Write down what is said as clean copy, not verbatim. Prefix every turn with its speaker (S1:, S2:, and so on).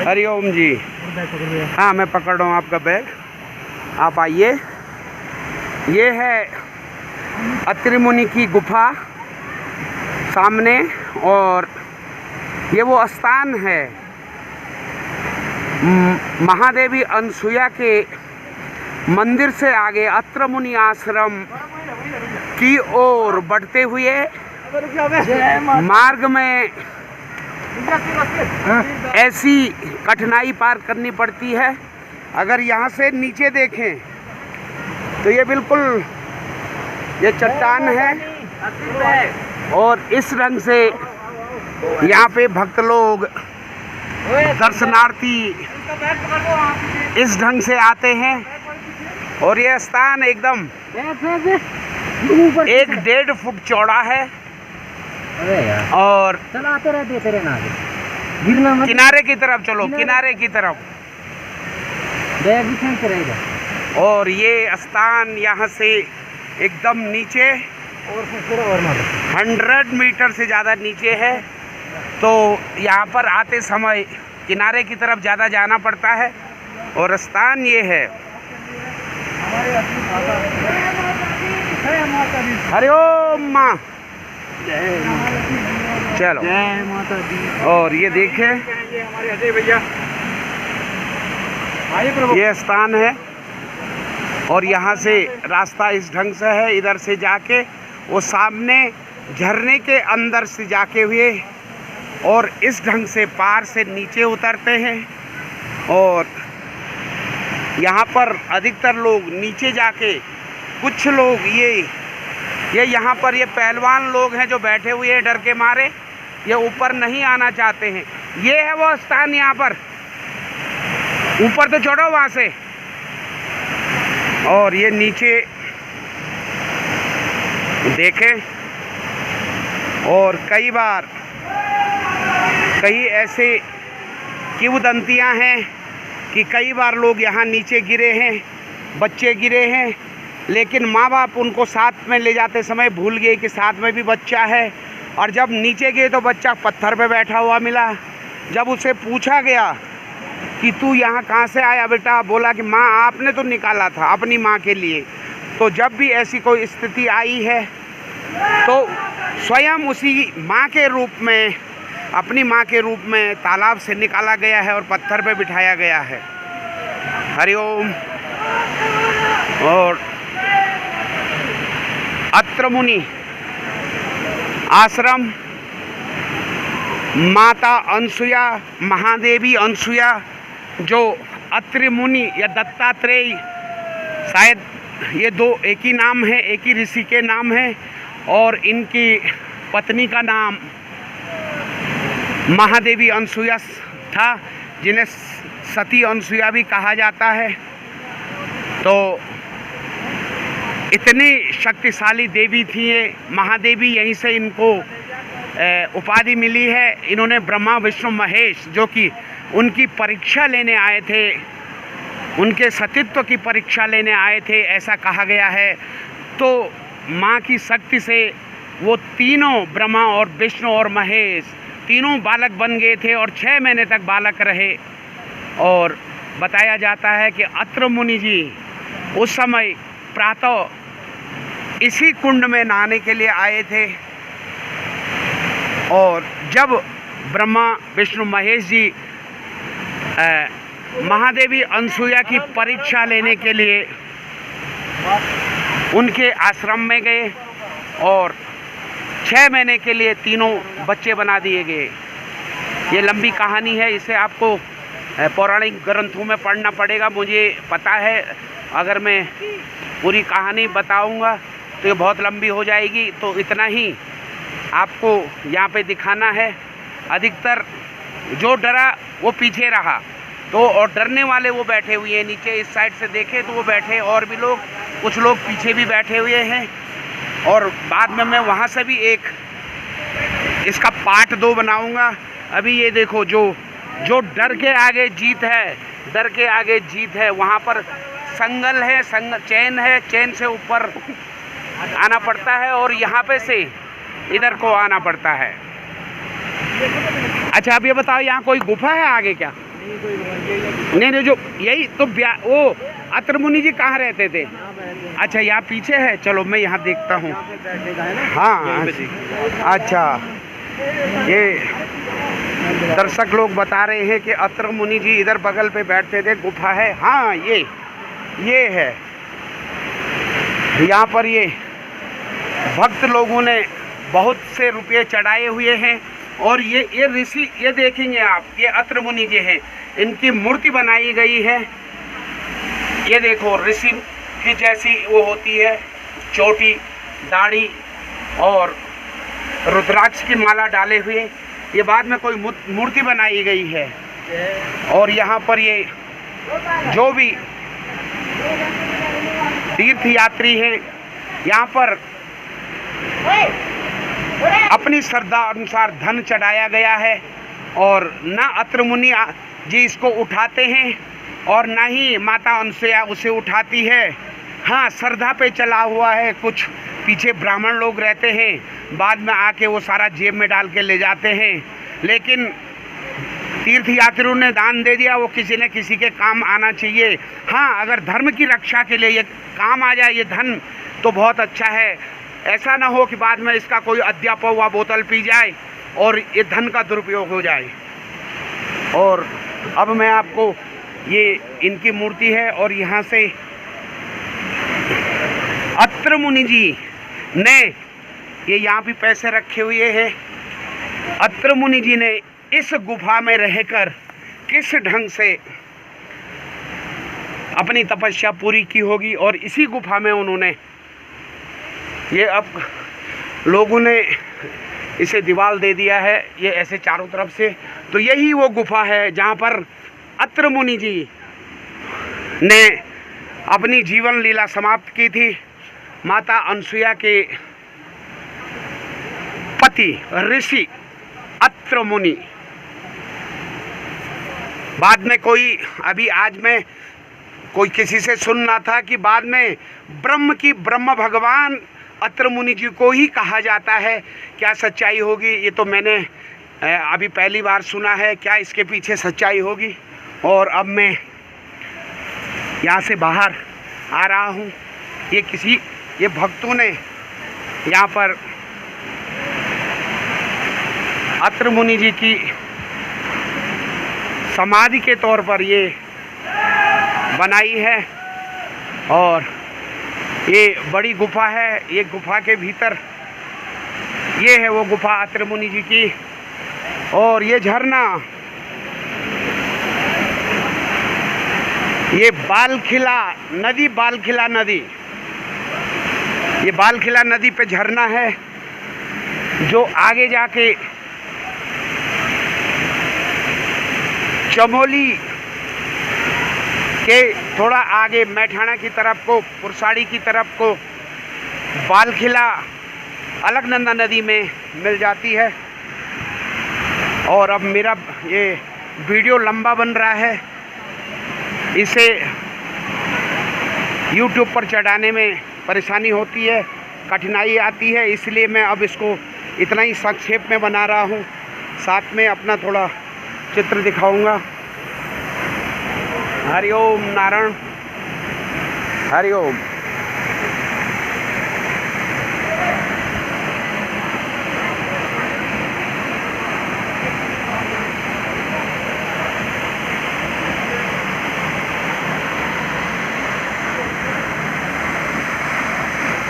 S1: हरिओम जी। हाँ मैं पकड़ रहा हूँ आपका बैग, आप आइए। ये है अत्रि मुनि की गुफा सामने, और ये वो स्थान है महादेवी अनसुया के मंदिर से आगे अत्रि मुनि आश्रम की ओर बढ़ते हुए मार्ग में ऐसी कठिनाई पार करनी पड़ती है। अगर यहाँ से नीचे देखें तो ये बिल्कुल ये चट्टान है, और इस ढंग से यहाँ पे भक्त लोग दर्शनार्थी इस ढंग से आते हैं। और ये स्थान एकदम 1-1.5 फुट चौड़ा है, और
S2: चलाते रहते तेरे
S1: किनारे की तरफ चलो, किनारे की तरफ। और ये स्थान यहाँ से एकदम नीचे 100 मीटर से ज़्यादा नीचे है, तो यहाँ पर आते समय किनारे की तरफ ज़्यादा जाना पड़ता है। और स्थान ये है। हरिओम माँ, चलो
S2: जय माता दी।
S1: और ये देखें,
S2: हमारे अजय भैया
S1: ये स्थान है, और यहाँ से रास्ता इस ढंग से है। इधर से जाके वो सामने झरने के अंदर से जाके हुए और इस ढंग से पार से नीचे उतरते हैं। और यहाँ पर अधिकतर लोग नीचे जाके, कुछ लोग ये यहाँ पर ये पहलवान लोग हैं जो बैठे हुए हैं डर के मारे, ये ऊपर नहीं आना चाहते हैं। ये है वो स्थान, यहाँ पर ऊपर तो चढ़ो वहाँ से। और ये नीचे देखें, और कई बार कई ऐसे किंवदंतियाँ हैं कि कई बार लोग यहाँ नीचे गिरे हैं, बच्चे गिरे हैं, लेकिन माँ बाप उनको साथ में ले जाते समय भूल गए कि साथ में भी बच्चा है। और जब नीचे गए तो बच्चा पत्थर पे बैठा हुआ मिला। जब उसे पूछा गया कि तू यहाँ कहाँ से आया बेटा, बोला कि माँ आपने तो निकाला था अपनी माँ के लिए। तो जब भी ऐसी कोई स्थिति आई है तो स्वयं उसी माँ के रूप में, अपनी माँ के रूप में तालाब से निकाला गया है और पत्थर पे बिठाया गया है। हरिओम। और अत्रि मुनि आश्रम माता अनसुया, महादेवी अनसुया, जो अत्रि मुनि या दत्तात्रेय, शायद ये दो एक ही नाम है, एक ही ऋषि के नाम है। और इनकी पत्नी का नाम महादेवी अनसुया था, जिन्हें सती अनसुया भी कहा जाता है। तो इतनी शक्तिशाली देवी थी ये महादेवी, यहीं से इनको उपाधि मिली है। इन्होंने ब्रह्मा विष्णु महेश, जो कि उनकी परीक्षा लेने आए थे, उनके सतीत्व की परीक्षा लेने आए थे, ऐसा कहा गया है। तो माँ की शक्ति से वो तीनों, ब्रह्मा और विष्णु और महेश, तीनों बालक बन गए थे और 6 महीने तक बालक रहे। और बताया जाता है कि अत्रि मुनि जी उस समय प्रातः इसी कुंड में नहाने के लिए आए थे, और जब ब्रह्मा विष्णु महेश जी महादेवी अनसुया की परीक्षा लेने के लिए उनके आश्रम में गए, और 6 महीने के लिए तीनों बच्चे बना दिए गए। ये लंबी कहानी है, इसे आपको पौराणिक ग्रंथों में पढ़ना पड़ेगा। मुझे पता है अगर मैं पूरी कहानी बताऊंगा तो ये बहुत लंबी हो जाएगी, तो इतना ही आपको यहाँ पे दिखाना है। अधिकतर जो डरा वो पीछे रहा, तो और डरने वाले वो बैठे हुए हैं नीचे। इस साइड से देखें तो वो बैठे, और भी लोग, कुछ लोग पीछे भी बैठे हुए हैं। और बाद में मैं वहाँ से भी एक इसका पार्ट 2 बनाऊँगा। अभी ये देखो, जो डर के आगे जीत है, डर के आगे जीत है। वहाँ पर संगल है, चैन है, चैन से ऊपर आना पड़ता है, और यहाँ पे से इधर को आना पड़ता है। अच्छा अब ये बताओ, यहाँ कोई गुफा है आगे क्या?
S2: नहीं कोई यही
S1: नहीं नहीं, जो यही तो वो अत्र मुनि जी कहाँ रहते थे?
S2: यहाँ बैठे
S1: अच्छा, यहाँ पीछे है। चलो मैं यहाँ देखता हूँ।
S2: यहाँ पे बैठने का है ना।
S1: हाँ, अच्छा, ये दर्शक लोग बता रहे हैं कि अत्र मुनि जी इधर बगल पे बैठते थे, गुफा है। हाँ, ये है। यहाँ पर ये भक्त लोगों ने बहुत से रुपये चढ़ाए हुए हैं। और ये ऋषि, ये देखेंगे आप, ये अत्र मुनि जी हैं, इनकी मूर्ति बनाई गई है। ये देखो, ऋषि की जैसी वो होती है, चोटी, दाढ़ी और रुद्राक्ष की माला डाले हुए। ये बाद में कोई मूर्ति बनाई गई है। और यहाँ पर ये जो भी तीर्थ यात्री हैं, यहाँ पर अपनी श्रद्धा अनुसार धन चढ़ाया गया है। और ना अत्र मुनि जी इसको उठाते हैं और ना ही माता अनसुया उसे उठाती है। हाँ, श्रद्धा पे चला हुआ है। कुछ पीछे ब्राह्मण लोग रहते हैं, बाद में आके वो सारा जेब में डाल के ले जाते हैं। लेकिन तीर्थ यात्रियों ने दान दे दिया, वो किसी न किसी के काम आना चाहिए। हाँ, अगर धर्म की रक्षा के लिए ये काम आ जाए, ये धन, तो बहुत अच्छा है। ऐसा ना हो कि बाद में इसका कोई अध्यापक हुआ बोतल पी जाए और ये धन का दुरुपयोग हो जाए। और अब मैं आपको, ये इनकी मूर्ति है और यहाँ से अत्र मुनि जी ने ये यहाँ भी पैसे रखे हुए हैं। अत्र मुनि जी ने इस गुफा में रहकर किस ढंग से अपनी तपस्या पूरी की होगी। और इसी गुफा में उन्होंने, ये अब लोगों ने इसे दीवार दे दिया है, ये ऐसे चारों तरफ से। तो यही वो गुफा है जहाँ पर अत्र मुनि जी ने अपनी जीवन लीला समाप्त की थी। माता अनसुया के पति ऋषि अत्र मुनि। बाद में कोई, अभी आज में कोई किसी से सुन रहा था कि बाद में ब्रह्म भगवान अत्र मुनि जी को ही कहा जाता है। क्या सच्चाई होगी, ये तो मैंने अभी पहली बार सुना है। क्या इसके पीछे सच्चाई होगी? और अब मैं यहाँ से बाहर आ रहा हूँ। ये भक्तों ने यहाँ पर अत्र मुनि जी की समाधि के तौर पर ये बनाई है। और ये बड़ी गुफा है। ये गुफा के भीतर ये है वो गुफा अत्र मुनि जी की। और ये झरना, ये बालखिला नदी, ये बालखिला नदी पे झरना है, जो आगे जाके चमोली के थोड़ा आगे मैठाणा की तरफ को, पुरसाड़ी की तरफ को बालखिला अलकनंदा नदी में मिल जाती है। और अब मेरा ये वीडियो लंबा बन रहा है, इसे YouTube पर चढ़ाने में परेशानी होती है, कठिनाई आती है, इसलिए मैं अब इसको इतना ही संक्षेप में बना रहा हूँ। साथ में अपना थोड़ा चित्र दिखाऊंगा। हरि ओम नारायण, हरि ओम।